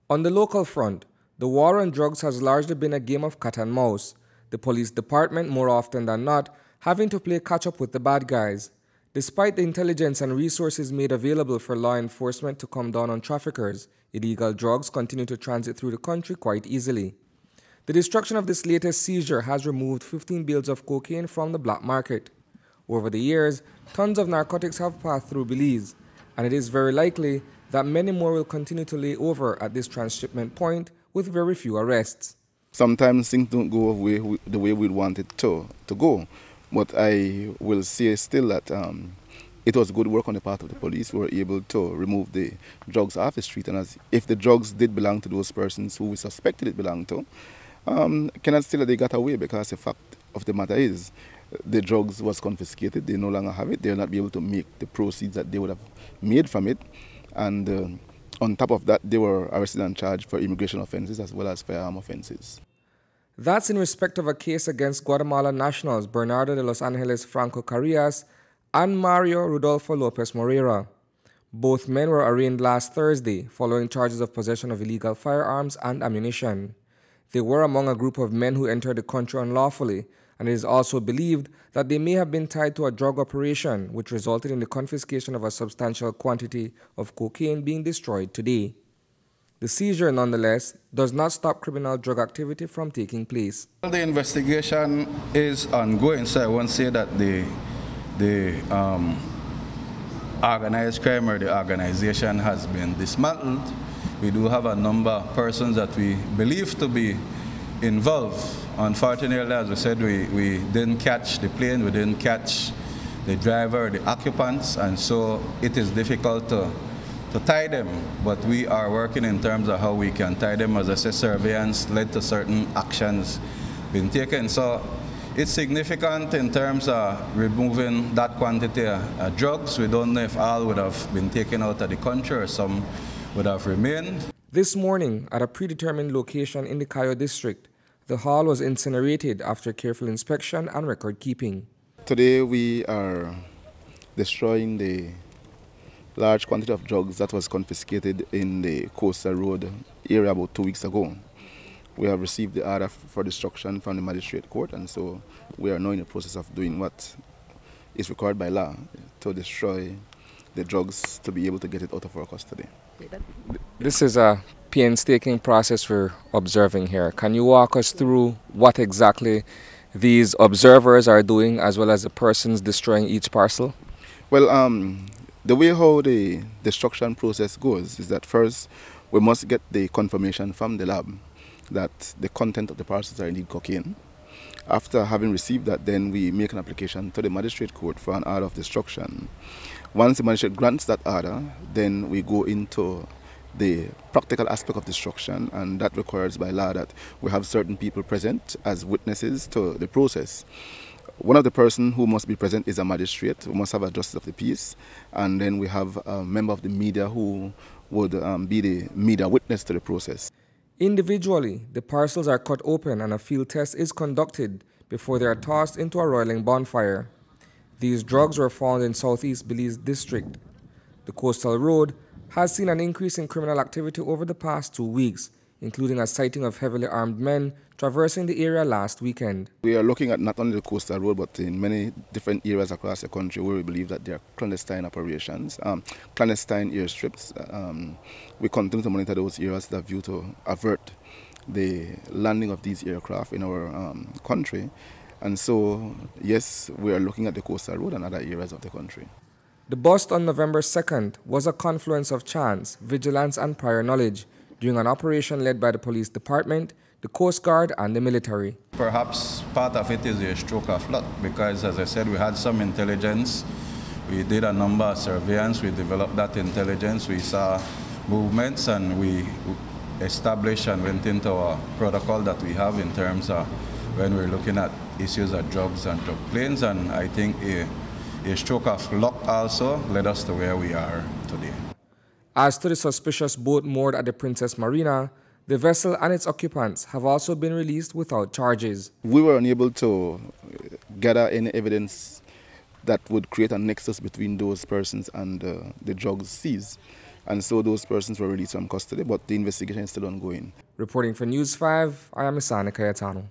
On the local front, the war on drugs has largely been a game of cat and mouse, the police department more often than not having to play catch up with the bad guys. Despite the intelligence and resources made available for law enforcement to come down on traffickers, illegal drugs continue to transit through the country quite easily. The destruction of this latest seizure has removed 15 bales of cocaine from the black market. Over the years, tons of narcotics have passed through Belize, and it is very likely that many more will continue to lay over at this transshipment point with very few arrests. Sometimes things don't go the way we want it to go, but I will say still that it was good work on the part of the police. We were able to remove the drugs off the street, and as if the drugs did belong to those persons who we suspected it belonged to, cannot say that they got away, because the fact of the matter is the drugs was confiscated. They no longer have it. They will not be able to make the proceeds that they would have made from it. And on top of that, they were arrested and charged for immigration offenses as well as firearm offenses. That's in respect of a case against Guatemala nationals Bernardo de Los Angeles Franco Carrillas and Mario Rodolfo Lopez Moreira. Both men were arraigned last Thursday following charges of possession of illegal firearms and ammunition. They were among a group of men who entered the country unlawfully, and it is also believed that they may have been tied to a drug operation which resulted in the confiscation of a substantial quantity of cocaine being destroyed today. The seizure, nonetheless, does not stop criminal drug activity from taking place. The investigation is ongoing, so I won't say that the organized crime or the organization has been dismantled. We do have a number of persons that we believe to be involved. Unfortunately, as we said, we didn't catch the plane, we didn't catch the driver, the occupants, and so it is difficult to tie them. But we are working in terms of how we can tie them. As I said, surveillance led to certain actions being taken. So it's significant in terms of removing that quantity of drugs. We don't know if all would have been taken out of the country or some would have remained. This morning, at a predetermined location in the Cayo District, the hall was incinerated after careful inspection and record keeping. Today we are destroying the large quantity of drugs that was confiscated in the Coastal Road area about 2 weeks ago. We have received the order for destruction from the magistrate court, and so we are now in the process of doing what is required by law to destroy the drugs to be able to get it out of our custody. This is a painstaking process we're observing here. Can you walk us through what exactly these observers are doing, as well as the persons destroying each parcel? Well, the way how the destruction process goes is that first we must get the confirmation from the lab that the content of the parcels are indeed cocaine. After having received that, then we make an application to the magistrate court for an order of destruction. Once the magistrate grants that order, then we go into the practical aspect of destruction, and that requires by law that we have certain people present as witnesses to the process. One of the persons who must be present is a magistrate. We must have a justice of the peace, and then we have a member of the media who would be the media witness to the process. Individually, the parcels are cut open and a field test is conducted before they are tossed into a roiling bonfire. These drugs were found in southeast Belize district. The coastal road has seen an increase in criminal activity over the past 2 weeks, including a sighting of heavily armed men traversing the area last weekend. We are looking at not only the coastal road, but in many different areas across the country where we believe that there are clandestine operations, clandestine airstrips. We continue to monitor those areas with a view to avert the landing of these aircraft in our country. And so, yes, we are looking at the coastal road and other areas of the country. The bust on November 2nd was a confluence of chance, vigilance, and prior knowledge during an operation led by the police department, the Coast Guard, and the military. Perhaps part of it is a stroke of luck, because, as I said, we had some intelligence. We did a number of surveillance. We developed that intelligence. We saw movements, and we established and went into a protocol that we have in terms of when we're looking at issues of drugs and drug planes. And I think a stroke of luck also led us to where we are today. As to the suspicious boat moored at the Princess Marina, the vessel and its occupants have also been released without charges. We were unable to gather any evidence that would create a nexus between those persons and the drugs seized. and so those persons were released from custody, but the investigation is still ongoing. Reporting for News 5, I am Isani Cayetano.